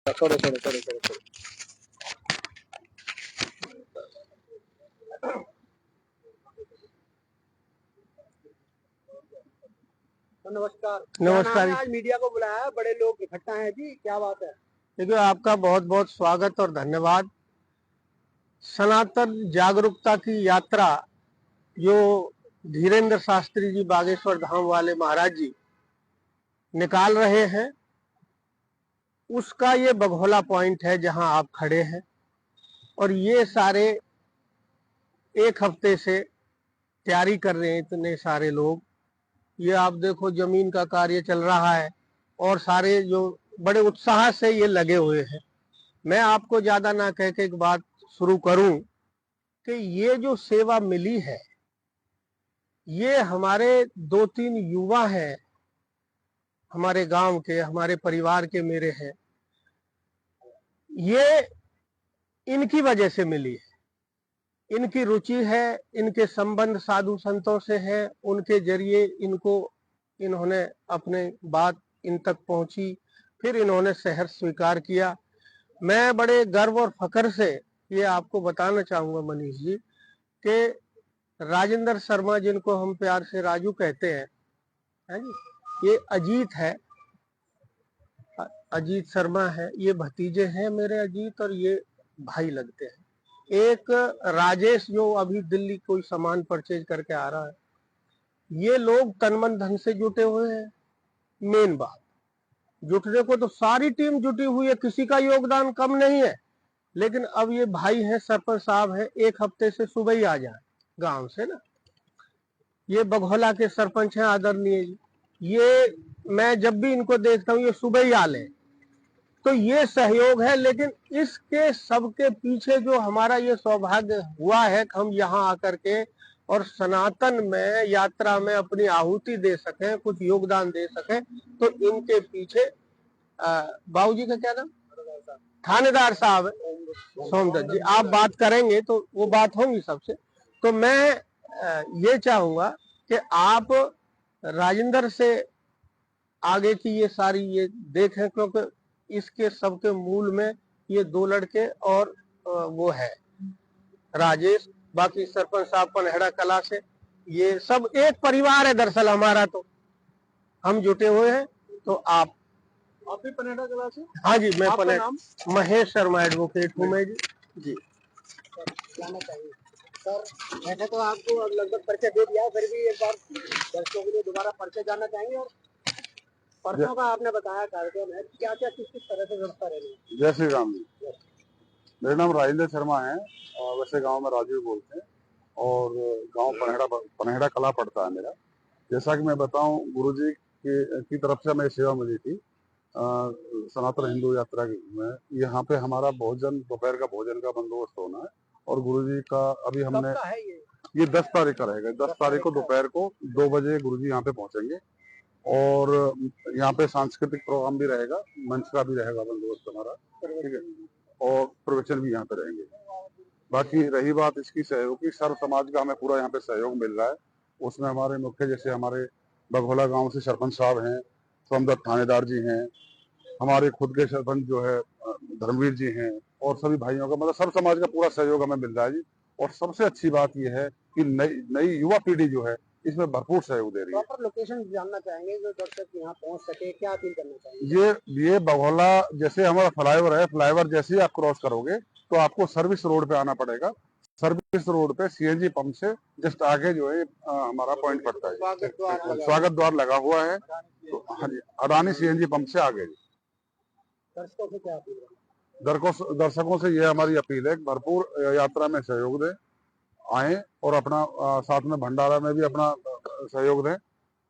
छोड़ो छोड़ो छोड़ो छोड़ो छोड़ो। तो नमस्कार। नमस्कार। आज मीडिया को बुलाया है, बड़े लोग इकट्ठा हैं जी, क्या बात है? देखिए, आपका बहुत बहुत स्वागत और धन्यवाद। सनातन जागरूकता की यात्रा जो धीरेन्द्र शास्त्री जी बागेश्वर धाम वाले महाराज जी निकाल रहे हैं, उसका ये बघोला पॉइंट है जहां आप खड़े हैं। और ये सारे एक हफ्ते से तैयारी कर रहे हैं, इतने सारे लोग। ये आप देखो, जमीन का कार्य चल रहा है और सारे जो बड़े उत्साह से ये लगे हुए हैं। मैं आपको ज्यादा ना कह के एक बात शुरू करूं कि ये जो सेवा मिली है, ये हमारे 2-3 युवा हैं, हमारे गांव के, हमारे परिवार के मेरे हैं। ये इनकी वजह से मिली है, इनकी रुचि है, इनके संबंध साधु संतों से है, उनके जरिए इन्होंने अपने बात इन तक पहुंची, फिर इन्होंने शहर स्वीकार किया। मैं बड़े गर्व और फख्र से ये आपको बताना चाहूंगा मनीष जी कि राजेंद्र शर्मा, जिनको हम प्यार से राजू कहते हैं, है जी, ये अजीत है, अजीत शर्मा है, ये भतीजे हैं मेरे अजीत, और ये भाई लगते हैं। एक राजेश जो अभी दिल्ली कोई सामान परचेज करके आ रहा है, ये लोग तन मन धन से जुटे हुए हैं। मेन बात, जुटने को तो सारी टीम जुटी हुई है, किसी का योगदान कम नहीं है। लेकिन अब ये भाई हैं, सरपंच साहब हैं, एक हफ्ते से सुबह ही आ जाए गांव से ना। ये बघोला के सरपंच हैं आदरणीय जी, ये मैं जब भी इनको देखता हूँ ये सुबह ही आ ले, तो ये सहयोग है। लेकिन इसके सबके पीछे जो हमारा ये सौभाग्य हुआ है कि हम यहाँ आकर के और सनातन में यात्रा में अपनी आहुति दे सकें, कुछ योगदान दे सकें, तो इनके पीछे बाबूजी का क्या नाम, थानेदार साहब सोमदत्त जी, आप बात करेंगे तो वो बात होंगी सबसे। तो मैं ये चाहूंगा कि आप राजेंद्र से आगे की ये सारी ये देखें, क्योंकि इसके सबके मूल में ये 2 लड़के और वो है राजेश, बाकी सरपंच साहब पनहेड़ा कला से, ये सब एक परिवार है दरअसल हमारा। तो हम जुटे हुए हैं। तो आप भी पनेड़ा कला से? हाँ जी, मैं पनेड़ा महेश शर्मा एडवोकेट हूँ मैं जी। जाना चाहिए सर। ऐसे तो आपको लगभग परिचय दे दिया, फिर भी एक बार दर्शकों के लिए दोबारा परिचय जानना चाहेंगे। और परसों का आपने बताया कार्यक्रम है, क्या क्या किस किस तरह से व्यवस्था रहेगी? जय श्री राम जी। मेरा नाम राजेंद्र शर्मा है, वैसे गांव में राजू बोलते हैं, और गांव पनहेड़ा कला पड़ता है मेरा। जैसा कि मैं बताऊं, गुरुजी की तरफ से हमें सेवा मिली थी सनातन हिंदू यात्रा में। यहाँ पे हमारा भोजन, दोपहर का भोजन का बंदोबस्त होना है। और गुरुजी का अभी हमने ये 10 तारीख का रहेगा। 10 तारीख को दोपहर को 2 बजे गुरुजी यहाँ पे पहुंचेंगे। और यहाँ पे सांस्कृतिक प्रोग्राम भी रहेगा, मंच का भी रहेगा बंदोबस्त हमारा, ठीक है, और प्रवचन भी यहाँ पे रहेंगे। बाकी रही बात इसकी सहयोग की, सर्व समाज का हमें पूरा यहाँ पे सहयोग मिल रहा है। उसमें हमारे मुख्य, जैसे हमारे बघोला गांव से सरपंच साहब हैं, सोमदत्त थानेदार जी हैं, हमारे खुद के सरपंच जो है धर्मवीर जी हैं, और सभी भाइयों का, मतलब सर्व समाज का पूरा सहयोग हमें मिल रहा है जी। और सबसे अच्छी बात यह है कि नई युवा पीढ़ी जो है इसमें भरपूर सहयोग दे रही है। प्रॉपर लोकेशन जानना चाहेंगे, जो दर्शक यहाँ पहुँच सके, क्या अपील करना चाहेंगे? ये बघोला, जैसे हमारा फ्लाईओवर है, फ्लाईओवर जैसे ही आप क्रॉस करोगे तो आपको सर्विस रोड पे आना पड़ेगा। सर्विस रोड पे सीएनजी पंप से जस्ट आगे जो है हमारा पॉइंट पड़ता है, स्वागत द्वार लगा हुआ है। तो हाँ जी, अडानी सीएनजी पंप से आगे। दर्शकों से क्या अपील? दर्शकों से ये हमारी अपील है, भरपूर यात्रा में सहयोग दें, आए और अपना साथ में भंडारा में भी अपना सहयोग दें।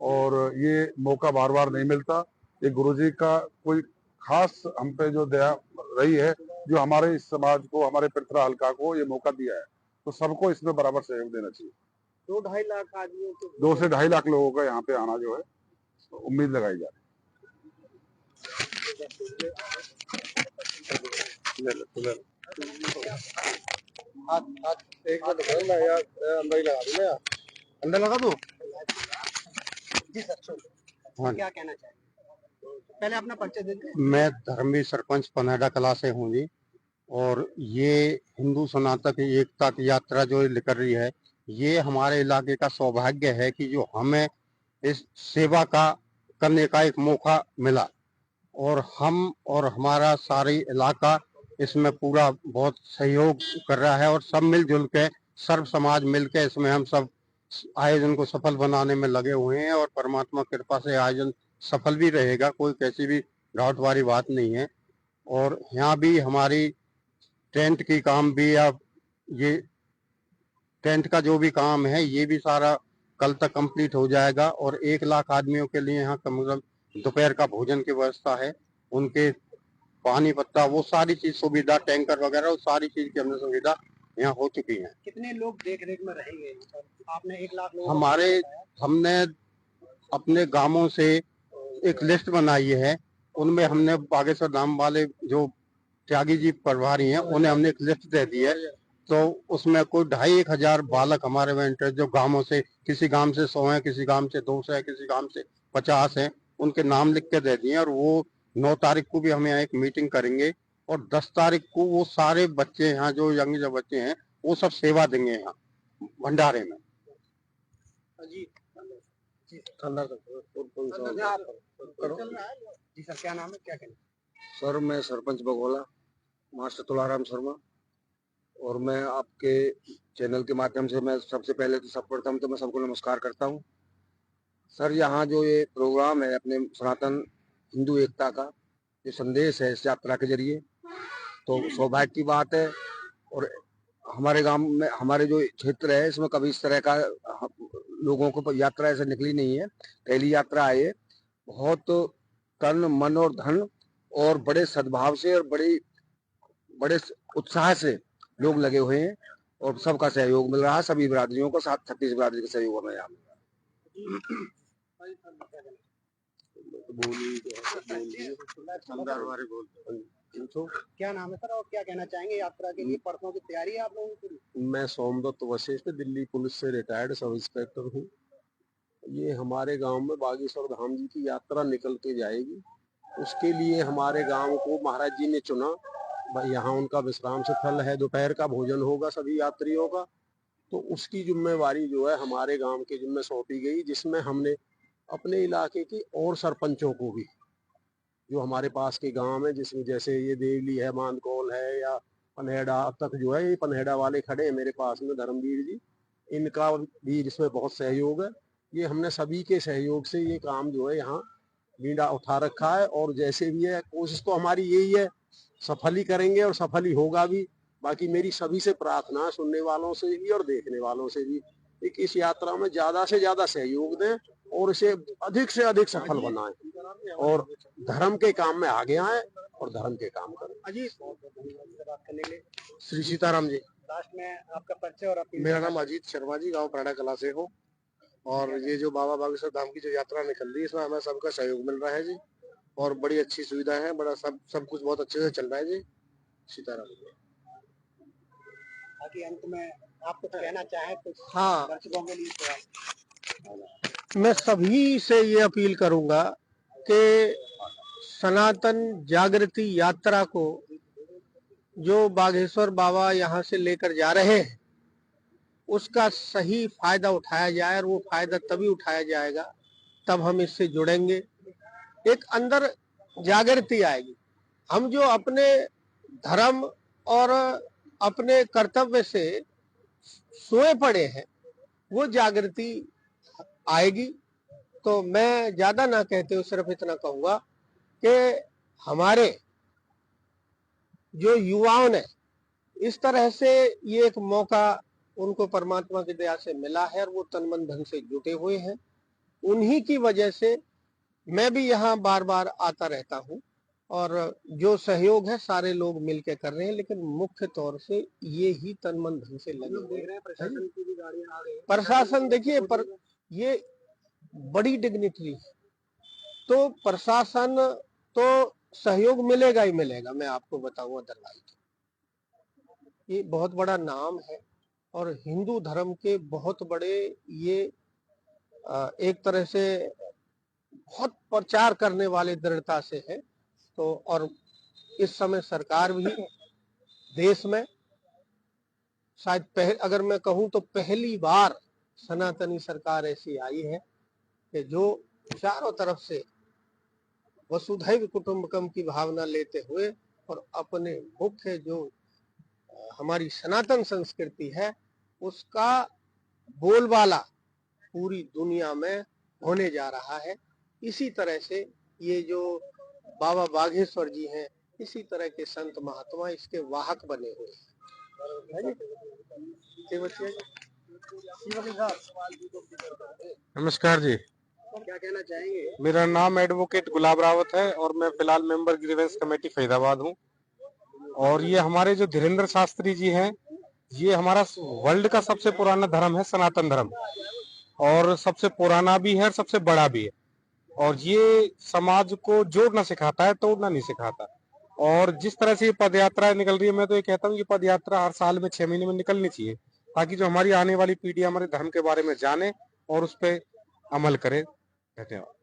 और ये मौका बार बार नहीं मिलता। ये गुरुजी का कोई खास हम पे जो दया रही है, जो हमारे इस समाज को, हमारे पितरा हल्का को ये मौका दिया है, तो सबको इसमें बराबर सहयोग देना चाहिए। 2-2.5 लाख आदमियों को, 2 से 2.5 लाख लोगों का यहाँ पे आना जो है उम्मीद लगाई जा रही है। एक मिनट यार, अंदर ही लगा दूं यार, अंदर लगा दूं जी सर। क्या कहना चाहिए? पहले अपना परिचय दे दें। मैं धर्मवीर सरपंच पनहेड़ा कला से हूँ जी। और ये हिंदू सनातन की एकता की यात्रा जो निकल रही है, ये हमारे इलाके का सौभाग्य है कि जो हमें इस सेवा का करने का एक मौका मिला, और हम और हमारा सारी इलाका इसमें पूरा बहुत सहयोग कर रहा है, और सब मिलजुल के सर्व समाज मिलके इसमें हम सब आयोजन को सफल बनाने में लगे हुए हैं, और परमात्मा कृपा से आयोजन सफल भी रहेगा, कोई कैसी भी डाउट वाली बात नहीं है। और यहाँ भी हमारी टेंट की काम भी, अब ये टेंट का जो भी काम है ये भी सारा कल तक कंप्लीट हो जाएगा, और 1 लाख आदमियों के लिए यहाँ कम से कम दोपहर का भोजन की व्यवस्था है, उनके पानी पत्ता वो सारी चीज सुविधा, टैंकर वगैरह वो सारी चीज की हमने सुविधा यहाँ हो चुकी है। कितने लोग देख रेख में रहेंगे यहाँ पर? आपने 1 लाख लोग हमने अपने गांवों से एक लिस्ट बनाई है, उनमें हमने बागेश्वर धाम वाले जो त्यागी जी प्रभारी हैं उन्हें हमने एक लिस्ट दे दी है, तो उसमें कोई 2,500 बालक हमारे वॉलंटियर जो गांवों से, किसी गांव से 100 है, किसी गांव से 200 है, किसी गांव से 50 है, उनके नाम लिख के दे दिए। और वो 9 तारीख को भी हम यहाँ एक मीटिंग करेंगे, और 10 तारीख को वो सारे बच्चे यहाँ जो यंग जो बच्चे हैं वो सब सेवा देंगे यहाँ भंडारे में जी। जी सर, क्या नाम है, क्या कहना? सर मैं सरपंच बगोला मास्टर तुलाराम शर्मा, और मैं आपके चैनल के माध्यम से मैं सबसे पहले तो सर्वप्रथम तो मैं सबको नमस्कार करता हूं। सर यहाँ जो ये प्रोग्राम है अपने सनातन हिंदू एकता का जो संदेश है इस यात्रा के जरिए, तो सौभाग्य की बात है। और हमारे गांव में, हमारे जो क्षेत्र है इसमें कभी इस तरह का लोगों को यात्रा ऐसे निकली नहीं है, पहली यात्रा है ये। बहुत तन मन और धन और बड़े सद्भाव से और बड़े उत्साह से लोग लगे हुए हैं, और सबका सहयोग मिल रहा है, सभी बिरादरियों को, साथ 36 बिरादरी का सहयोग हमें यहाँ मिल रहा है। क्या नाम है सर, और क्या कहना चाहेंगे? यात्रा के लिए परसों की तैयारी है आप लोगों की? मैं सोमदत्त वशिष्ठ, दिल्ली पुलिस से रिटायर्ड सब इंस्पेक्टर हूँ। ये हमारे गांव में बागेश्वर धाम जी की यात्रा निकल के जाएगी, उसके लिए हमारे गांव को महाराज जी ने चुना। भाई यहाँ उनका विश्राम स्थल है, दोपहर का भोजन होगा सभी यात्रियों का, तो उसकी जिम्मेवारी जो है हमारे गांव के जिम्मे सौंपी गई, जिसमें हमने अपने इलाके की और सरपंचों को भी, जो हमारे पास के गांव है, जिसमें जैसे ये देवली है, मानकोल है, या पनहेड़ा तक जो है, ये पनहेड़ा वाले खड़े हैं मेरे पास में, धर्मवीर जी, इनका भी इसमें बहुत सहयोग है। ये हमने सभी के सहयोग से ये काम जो है यहाँ बीड़ा उठा रखा है, और जैसे भी है कोशिश तो हमारी यही है, सफल ही करेंगे और सफल ही होगा भी। बाकी मेरी सभी से प्रार्थना, सुनने वालों से भी और देखने वालों से भी, कि इस यात्रा में ज्यादा से ज्यादा सहयोग दें और इसे अधिक से अधिक सफल बनाएं, और धर्म के काम में आगे आए और धर्म के काम करें। अजीत, बात करने के लिए श्री सीताराम जी। लास्ट में आपका परिचय और अपील। मेरा नाम अजीत शर्मा जी, गांव पनहेड़ा कला से हूँ, और ये जो बाबा बागेश्वर धाम की जो यात्रा निकल रही है इसमें हमें सबका सहयोग मिल रहा है जी, और बड़ी अच्छी सुविधा है, बड़ा सब कुछ बहुत अच्छे से चल रहा है जी। सीताराम। बाकी अंत में आप कुछ कहना चाहें तो? हाँ, दर्शकों के लिए मैं सभी से ये अपील करूंगा कि सनातन जागृति यात्रा को जो बागेश्वर बाबा यहाँ से लेकर जा रहे हैं उसका सही फायदा उठाया जाए, और वो फायदा तभी उठाया जाएगा तब हम इससे जुड़ेंगे, एक अंदर जागृति आएगी। हम जो अपने धर्म और अपने कर्तव्य से सोए पड़े हैं वो जागृति आएगी। तो मैं ज्यादा ना कहते हुए सिर्फ इतना कहूंगा कि हमारे जो युवाओं ने इस तरह से ये एक मौका उनको परमात्मा की दया से मिला है, और वो तन मन धन से जुटे हुए हैं, उन्हीं की वजह से मैं भी यहाँ बार बार आता रहता हूँ, और जो सहयोग है सारे लोग मिलकर कर रहे हैं, लेकिन मुख्य तौर से ये ही तन मन धन से लगे हुए हैं। प्रशासन की भी गाड़ियां आ रही है। प्रशासन देखिए, पर ये बड़ी डिग्निटरी है, तो प्रशासन तो सहयोग मिलेगा ही मिलेगा। मैं आपको बताऊं, अदरवाइज ये बहुत बड़ा नाम है, और हिंदू धर्म के बहुत बड़े ये एक तरह से बहुत प्रचार करने वाले दृढ़ता से है। तो और इस समय सरकार भी देश में शायद अगर मैं कहूं तो पहली बार सनातनी सरकार ऐसी आई है कि जो चारों तरफ से वसुधैव कुटुंबकम की भावना लेते हुए और अपने मुख्य जो हमारी सनातन संस्कृति है उसका बोलबाला पूरी दुनिया में होने जा रहा है। इसी तरह से ये जो बाबा बागेश्वर जी हैं, इसी तरह के संत महात्मा इसके वाहक बने हुए हैं। नमस्कार जी, क्या कहना चाहेंगे? मेरा नाम एडवोकेट गुलाब रावत है और मैं फिलहाल मेंबर ग्रीवेंस कमेटी फरीदाबाद हूँ। और ये हमारे जो धीरेन्द्र शास्त्री जी हैं, ये हमारा वर्ल्ड का सबसे पुराना धर्म है सनातन धर्म, और सबसे पुराना भी है और सबसे बड़ा भी है। और ये समाज को जोड़ना सिखाता है, तोड़ना नहीं सिखाता। और जिस तरह से ये पद यात्रा निकल रही है, मैं तो ये कहता हूँ कि पद यात्रा हर साल में 6 महीने में निकलनी चाहिए, ताकि जो हमारी आने वाली पीढ़ी हमारे धर्म के बारे में जाने और उस पर अमल करे। धन्यवाद।